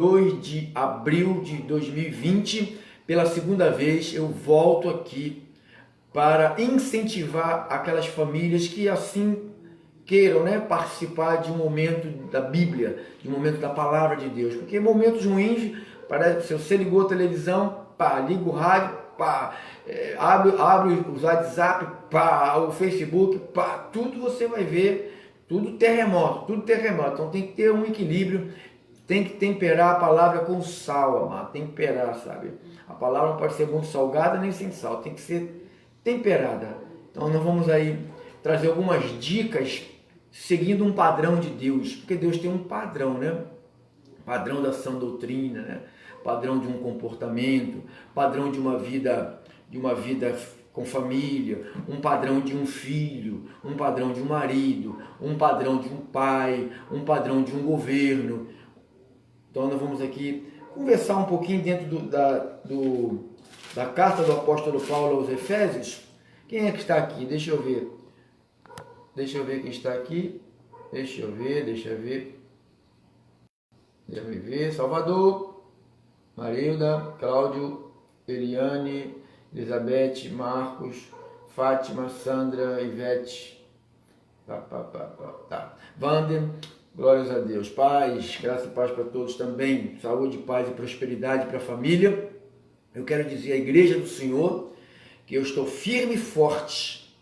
2 de abril de 2020, pela segunda vez eu volto aqui para incentivar aquelas famílias que assim queiram, né, participar de um momento da Bíblia, de um momento da Palavra de Deus, porque momentos ruins, parece, se você ligou a televisão, pá, liga o rádio, pá, abre o WhatsApp, pá, o Facebook, pá, tudo você vai ver, tudo terremoto, então tem que ter um equilíbrio. Tem que temperar a palavra com sal, amado. Temperar, sabe? A palavra não pode ser muito salgada nem sem sal. Tem que ser temperada. Então nós vamos aí trazer algumas dicas seguindo um padrão de Deus. Porque Deus tem um padrão, né? Padrão da sã doutrina, né? Padrão de um comportamento, padrão de uma vida com família, um padrão de um filho, um padrão de um marido, um padrão de um pai, um padrão de um governo. Então nós vamos aqui conversar um pouquinho dentro da carta do apóstolo Paulo aos Efésios. Quem é que está aqui? Deixa eu ver quem está aqui. Deixa eu ver. Salvador, Marilda, Cláudio, Eliane, Elizabeth, Marcos, Fátima, Sandra, Ivete, Wander. Glórias a Deus. Paz, graça e paz para todos também. Saúde, paz e prosperidade para a família. Eu quero dizer à igreja do Senhor que eu estou firme e forte.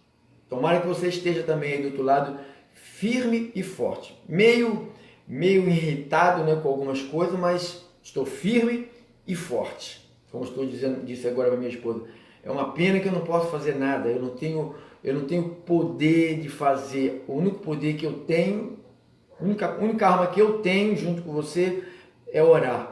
Tomara que você esteja também aí do outro lado, firme e forte. Meio irritado, né, com algumas coisas, mas estou firme e forte. Como estou disse agora para minha esposa. É uma pena que eu não posso fazer nada. Eu não tenho poder de fazer. O único poder que eu tenho, a única arma que eu tenho junto com você é orar.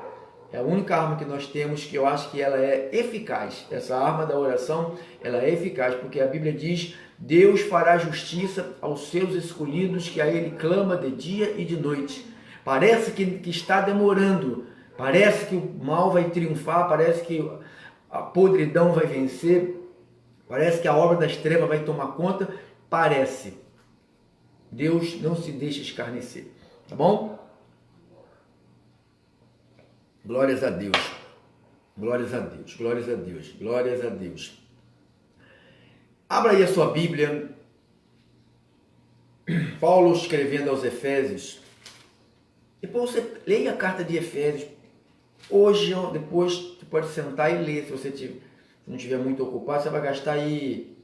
É a única arma que nós temos, que eu acho que ela é eficaz. Essa arma da oração, ela é eficaz, porque a Bíblia diz: Deus fará justiça aos seus escolhidos, que a Ele clama de dia e de noite. Parece que está demorando, parece que o mal vai triunfar, parece que a podridão vai vencer, parece que a obra das trevas vai tomar conta, parece. Deus não se deixa escarnecer, tá bom? Glórias a Deus, glórias a Deus, glórias a Deus, glórias a Deus. Abra aí a sua Bíblia, Paulo escrevendo aos Efésios. Depois você leia a carta de Efésios. Hoje, depois, você pode sentar e ler. Se você não estiver muito ocupado, você vai gastar aí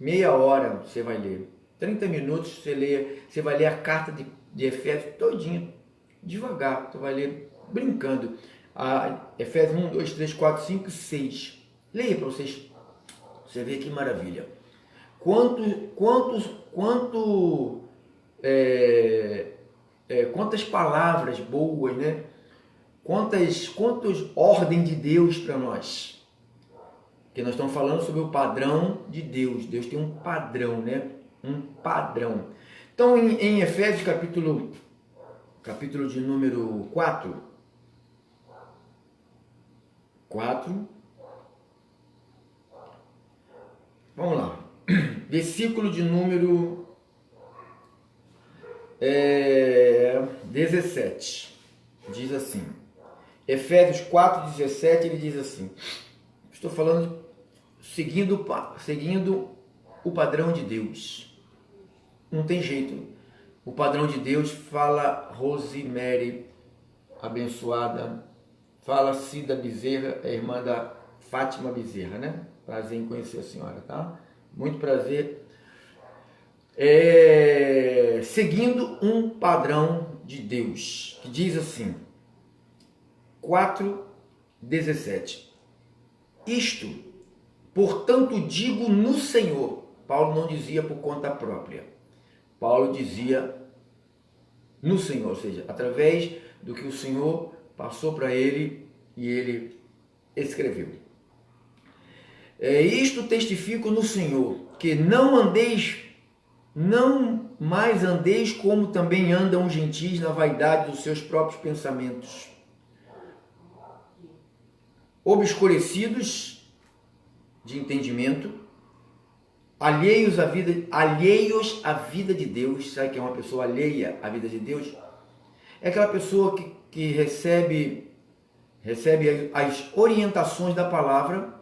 meia hora, você vai ler. 30 minutos você vai ler a carta de Efésios todinha, devagar, você vai ler brincando. Efésios 1, 2, 3, 4, 5, 6. Leia para você ver que maravilha. Quantas palavras boas, né? Quantas ordem de Deus para nós. Porque nós estamos falando sobre o padrão de Deus. Deus tem um padrão, né? Um padrão. Então, em Efésios, capítulo de número 4, vamos lá, versículo de número 17, diz assim, Efésios 4:17, ele diz assim, estou falando seguindo o padrão de Deus. Não tem jeito. O padrão de Deus, fala Rosemary, abençoada. Fala Cida Bezerra, é irmã da Fátima Bezerra, né? Prazer em conhecer a senhora, tá? Muito prazer. Seguindo um padrão de Deus, que diz assim, 4:17. Isto, portanto, digo no Senhor. Paulo não dizia por conta própria. Paulo dizia no Senhor, ou seja, através do que o Senhor passou para ele e ele escreveu. Isto testifico no Senhor, que não mais andeis como também andam os gentios na vaidade dos seus próprios pensamentos, obscurecidos de entendimento, alheios à vida de Deus. Sabe que é uma pessoa alheia à vida de Deus? É aquela pessoa que recebe recebe as orientações da palavra,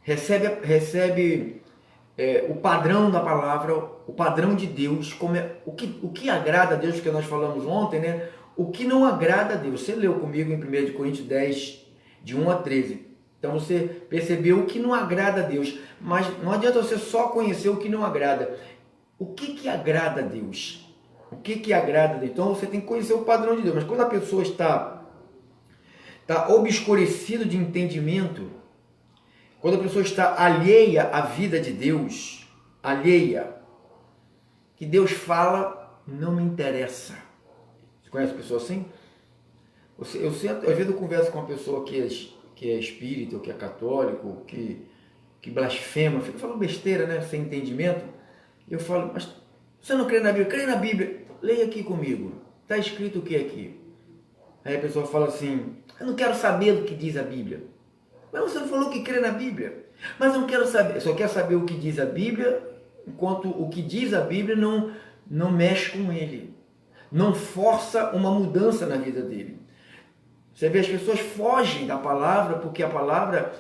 recebe o padrão da palavra, o padrão de Deus, o que agrada a Deus, que nós falamos ontem, né? O que não agrada a Deus. Você leu comigo em 1 Coríntios 10, de 1 a 13. Então você percebeu o que não agrada a Deus. Mas não adianta você só conhecer o que não agrada. O que agrada a Deus? O que agrada a Deus? Então você tem que conhecer o padrão de Deus. Mas quando a pessoa está obscurecida de entendimento, quando a pessoa está alheia à vida de Deus, alheia, que Deus fala, não me interessa. Você conhece pessoa assim? Às vezes eu converso com uma pessoa que é espírita, ou que é católico, que blasfema, fica falando besteira, né? Sem entendimento. Eu falo, mas você não crê na Bíblia? Crê na Bíblia. Leia aqui comigo. Está escrito o que aqui? Aí a pessoa fala assim, eu não quero saber do que diz a Bíblia. Mas você não falou que crê na Bíblia. Mas eu não quero saber. Eu só quero saber o que diz a Bíblia, enquanto o que diz a Bíblia não mexe com ele. Não força uma mudança na vida dele. Você vê, as pessoas fogem da palavra, porque a palavra,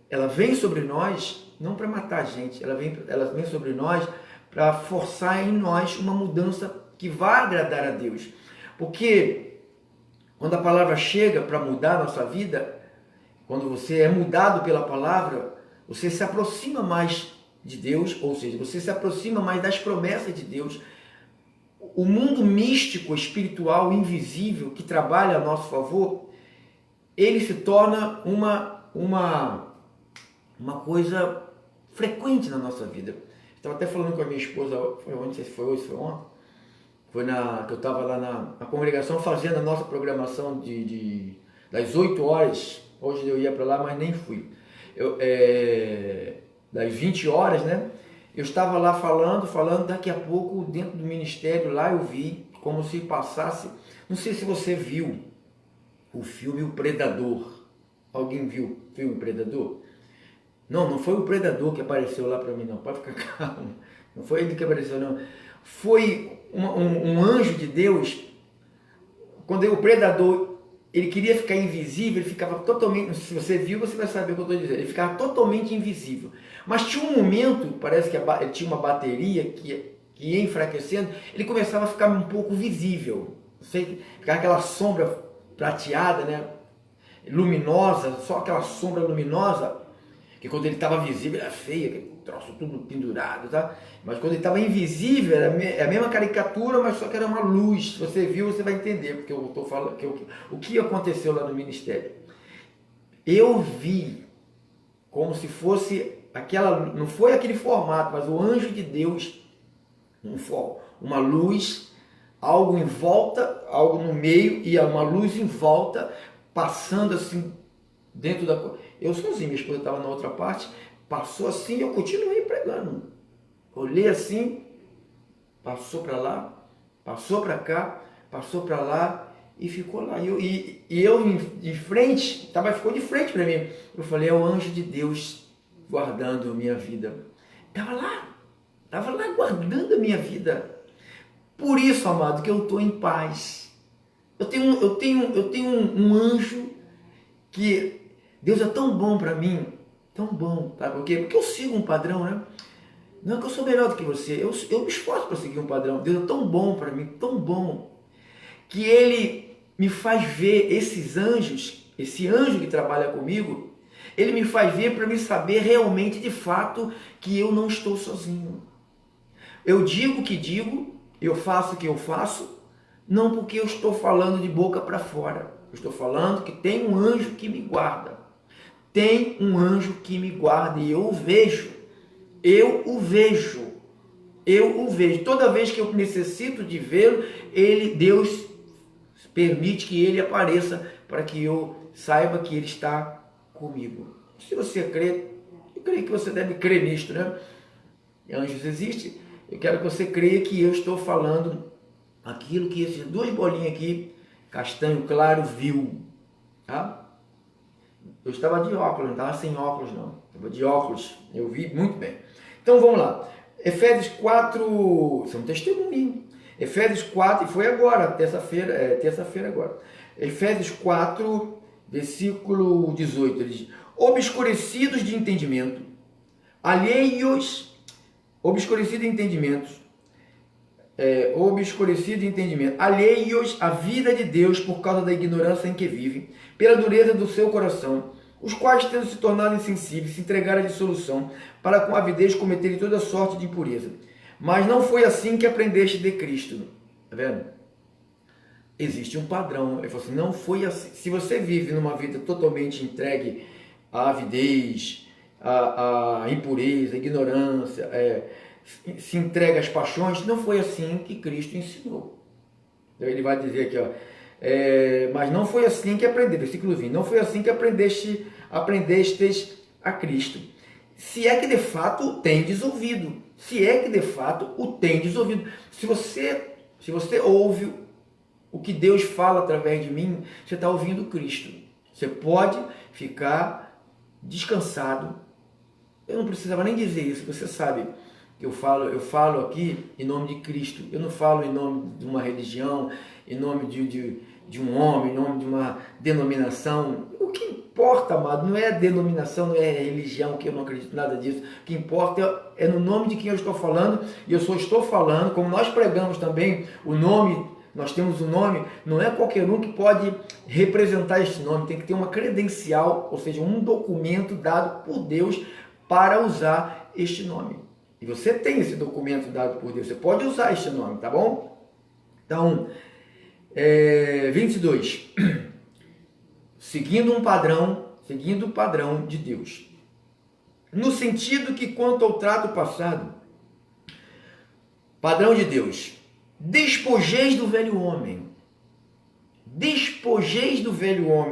ela vem sobre nós, não para matar a gente, ela vem sobre nós para forçar em nós uma mudança que vai agradar a Deus. Porque quando a palavra chega para mudar a nossa vida, quando você é mudado pela palavra, você se aproxima mais de Deus, ou seja, você se aproxima mais das promessas de Deus. O mundo místico, espiritual, invisível, que trabalha a nosso favor, ele se torna uma coisa frequente na nossa vida. Estava até falando com a minha esposa, não sei se foi hoje, se foi ontem, que eu estava lá na congregação fazendo a nossa programação das 8 horas. Hoje eu ia para lá, mas nem fui. Das 20 horas, né? Eu estava lá falando, daqui a pouco, dentro do ministério, lá eu vi como se passasse... Não sei se você viu o filme O Predador. Alguém viu o filme Predador? Não foi o Predador que apareceu lá para mim, não. Pode ficar calmo. Não foi ele que apareceu, não. Foi um anjo de Deus. Quando o Predador... ele queria ficar invisível, ele ficava totalmente... Se você viu, você vai saber o que eu estou dizendo. Ele ficava totalmente invisível. Mas tinha um momento, parece que ele tinha uma bateria que ia enfraquecendo, ele começava a ficar um pouco visível. Ficava aquela sombra prateada, né? Luminosa, só aquela sombra luminosa, que quando ele estava visível era feia, aquele troço tudo pendurado, tá? Mas quando ele estava invisível, era a mesma caricatura, mas só que era uma luz. Se você viu, você vai entender, porque eu estou falando o que aconteceu lá no ministério. Eu vi como se fosse não foi aquele formato, mas o anjo de Deus, uma luz, algo em volta, algo no meio e uma luz em volta, passando assim dentro da... Eu sozinho, minha esposa estava na outra parte, passou assim e eu continuei pregando. Olhei assim, passou para lá, passou para cá, passou para lá e ficou lá. E eu de frente, ficou de frente para mim. Eu falei, é o anjo de Deus guardando a minha vida. Estava lá guardando a minha vida. Por isso, amado, que eu estou em paz. Eu tenho um anjo que Deus é tão bom para mim, tão bom, tá? Por quê? Porque eu sigo um padrão, né? Não é que eu sou melhor do que você, eu me esforço para seguir um padrão. Deus é tão bom para mim, tão bom, que Ele me faz ver esses anjos, esse anjo que trabalha comigo, ele me faz ver para me saber realmente, de fato, que eu não estou sozinho. Eu digo o que digo, eu faço o que eu faço, não porque eu estou falando de boca para fora. Eu estou falando que tem um anjo que me guarda. Tem um anjo que me guarda e eu o vejo. Eu o vejo. Toda vez que eu necessito de vê-lo, Deus permite que ele apareça para que eu saiba que ele está comigo. Se você crê, eu creio que você deve crer nisto, né? Anjos existem. Eu quero que você creia que eu estou falando aquilo que essas duas bolinhas aqui, castanho claro, viu. Tá? Eu estava de óculos, não estava sem óculos não. Estava de óculos, eu vi muito bem. Então vamos lá. Efésios 4, isso é um testemunho. Efésios 4, e foi agora, terça-feira agora. Efésios 4, versículo 18, ele diz: obscurecidos de entendimento, obscurecidos de entendimento, alheios à vida de Deus por causa da ignorância em que vivem, pela dureza do seu coração, os quais, tendo se tornado insensíveis, se entregaram à dissolução, para com avidez cometerem toda sorte de impureza. Mas não foi assim que aprendeste de Cristo. Está vendo? Existe um padrão. Ele falou assim, não foi assim. Se você vive numa vida totalmente entregue à avidez, à impureza, à ignorância, se entrega às paixões, não foi assim que Cristo ensinou. Ele vai dizer aqui, ó, mas não foi assim que aprendeste, versículo 20, não foi assim que aprendestes a Cristo. Se é que de fato o tendes ouvido, se você ouve o que Deus fala através de mim, você está ouvindo Cristo. Você pode ficar descansado. Eu não precisava nem dizer isso, você sabe que eu falo aqui em nome de Cristo. Eu não falo em nome de uma religião, em nome de um homem, em nome de uma denominação. O que importa, amado, não é a denominação, não é a religião, que eu não acredito nada disso. O que importa é no nome de quem eu estou falando, e eu só estou falando, como nós pregamos também, o nome, nós temos um nome, não é qualquer um que pode representar este nome, tem que ter uma credencial, ou seja, um documento dado por Deus para usar este nome. E você tem esse documento dado por Deus, você pode usar este nome, tá bom? Então, 22. Seguindo o padrão de Deus. No sentido que, quanto ao trato passado, padrão de Deus, despojeis do velho homem.